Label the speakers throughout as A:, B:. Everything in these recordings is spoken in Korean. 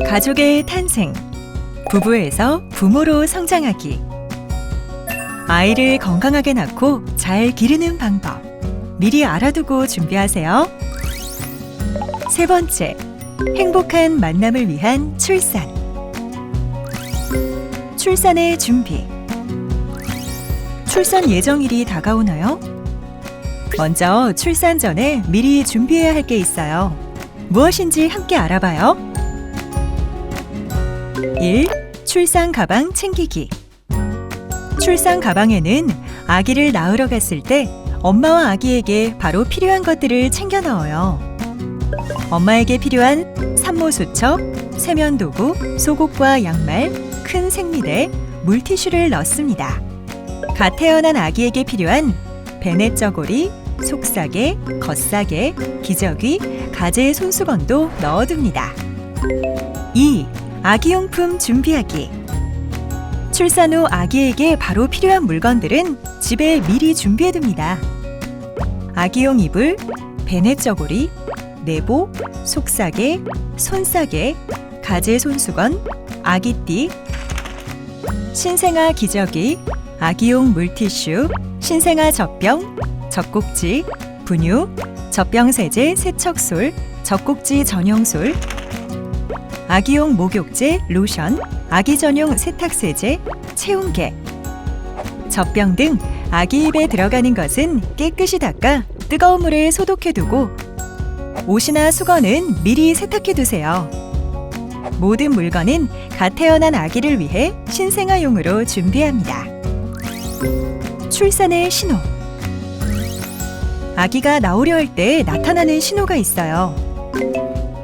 A: 가족의 탄생, 부부에서 부모로 성장하기. 아이를 건강하게 낳고 잘 기르는 방법, 미리 알아두고 준비하세요. 세 번째, 행복한 만남을 위한 출산. 출산의 준비. 출산 예정일이 다가오나요? 먼저 출산 전에 미리 준비해야 할 게 있어요. 무엇인지 함께 알아봐요. 1. 출산 가방 챙기기. 출산 가방에는 아기를 낳으러 갔을 때 엄마와 아기에게 바로 필요한 것들을 챙겨 넣어요. 엄마에게 필요한 산모 수첩, 세면도구, 속옷과 양말, 큰 생리대, 물티슈를 넣습니다. 갓 태어난 아기에게 필요한 배냇 저고리, 속사계, 겉사계, 기저귀, 가재 손수건도 넣어둡니다. 2. 아기용품 준비하기. 출산 후 아기에게 바로 필요한 물건들은 집에 미리 준비해둡니다. 아기용 이불, 배냇 저고리, 내복, 속사계, 손사계, 가재 손수건, 아기띠, 신생아 기저귀, 아기용 물티슈, 신생아 젖병, 젖꼭지, 분유, 젖병 세제 세척솔, 젖꼭지 전용솔, 아기용 목욕제, 로션, 아기 전용 세탁세제, 체온계. 젖병 등 아기 입에 들어가는 것은 깨끗이 닦아 뜨거운 물에 소독해두고 옷이나 수건은 미리 세탁해두세요. 모든 물건은 갓 태어난 아기를 위해 신생아용으로 준비합니다. 출산의 신호. 아기가 나오려 할 때 나타나는 신호가 있어요.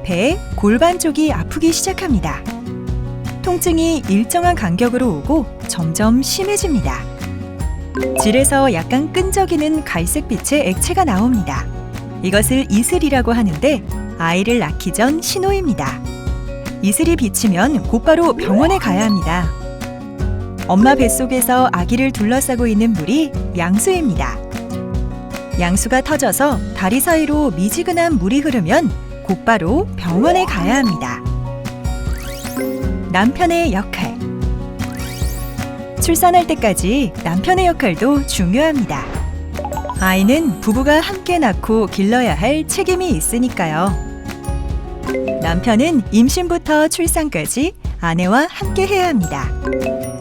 A: 배, 골반 쪽이 아프기 시작합니다. 통증이 일정한 간격으로 오고 점점 심해집니다. 질에서 약간 끈적이는 갈색빛의 액체가 나옵니다. 이것을 이슬이라고 하는데 아이를 낳기 전 신호입니다. 이슬이 비치면 곧바로 병원에 가야 합니다. 엄마 뱃속에서 아기를 둘러싸고 있는 물이 양수입니다. 양수가 터져서 다리 사이로 미지근한 물이 흐르면 곧바로 병원에 가야 합니다. 남편의 역할. 출산할 때까지 남편의 역할도 중요합니다. 아이는 부부가 함께 낳고 길러야 할 책임이 있으니까요. 남편은 임신부터 출산까지 아내와 함께 해야 합니다.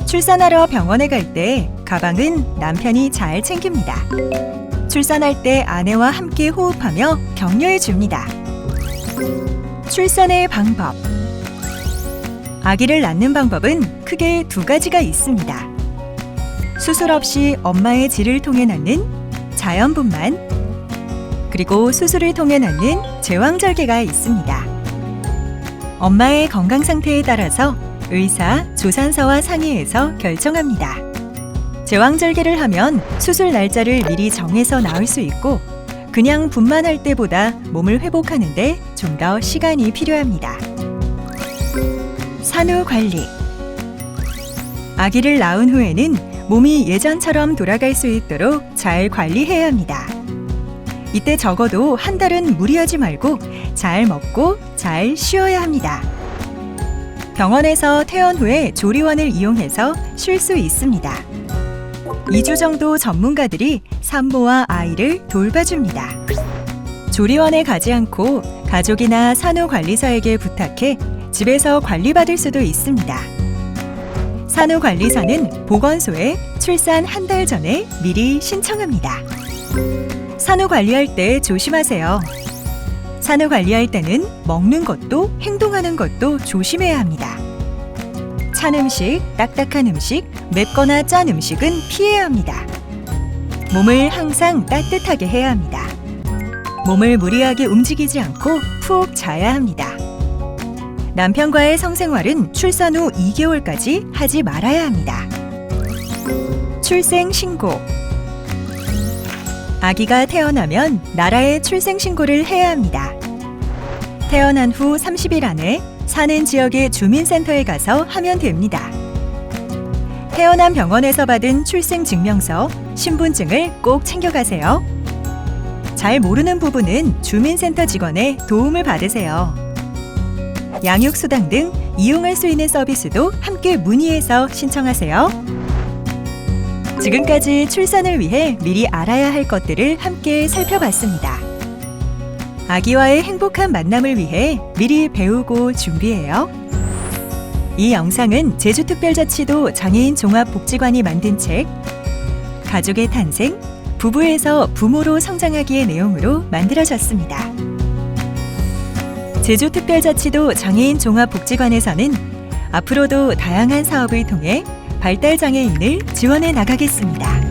A: 출산하러 병원에 갈 때 가방은 남편이 잘 챙깁니다. 출산할 때 아내와 함께 호흡하며 격려해 줍니다. 출산의 방법. 아기를 낳는 방법은 크게 두 가지가 있습니다. 수술 없이 엄마의 질을 통해 낳는 자연분만, 그리고 수술을 통해 낳는 제왕절개가 있습니다. 엄마의 건강 상태에 따라서 의사, 조산사와 상의해서 결정합니다. 제왕절개를 하면 수술 날짜를 미리 정해서 낳을 수 있고 그냥 분만할 때보다 몸을 회복하는 데 좀 더 시간이 필요합니다. 산후 관리. 아기를 낳은 후에는 몸이 예전처럼 돌아갈 수 있도록 잘 관리해야 합니다. 이때 적어도 한 달은 무리하지 말고 잘 먹고 잘 쉬어야 합니다. 병원에서 퇴원 후에 조리원을 이용해서 쉴 수 있습니다. 2주 정도 전문가들이 산모와 아이를 돌봐줍니다. 조리원에 가지 않고 가족이나 산후관리사에게 부탁해 집에서 관리받을 수도 있습니다. 산후관리사는 보건소에 출산 한 달 전에 미리 신청합니다. 산후관리할 때 조심하세요. 산후관리할 때는 먹는 것도 행동하는 것도 조심해야 합니다. 찬 음식, 딱딱한 음식, 맵거나 짠 음식은 피해야 합니다. 몸을 항상 따뜻하게 해야 합니다. 몸을 무리하게 움직이지 않고 푹 자야 합니다. 남편과의 성생활은 출산 후 2개월까지 하지 말아야 합니다. 출생신고. 아기가 태어나면 나라에 출생신고를 해야 합니다. 태어난 후 30일 안에 사는 지역의 주민센터에 가서 하면 됩니다. 태어난 병원에서 받은 출생증명서, 신분증을 꼭 챙겨가세요. 잘 모르는 부분은 주민센터 직원의 도움을 받으세요. 양육수당 등 이용할 수 있는 서비스도 함께 문의해서 신청하세요. 지금까지 출산을 위해 미리 알아야 할 것들을 함께 살펴봤습니다. 아기와의 행복한 만남을 위해 미리 배우고 준비해요. 이 영상은 제주특별자치도 장애인 종합복지관이 만든 책 가족의 탄생, 부부에서 부모로 성장하기의 내용으로 만들어졌습니다. 제주특별자치도 장애인 종합복지관에서는 앞으로도 다양한 사업을 통해 발달장애인을 지원해 나가겠습니다.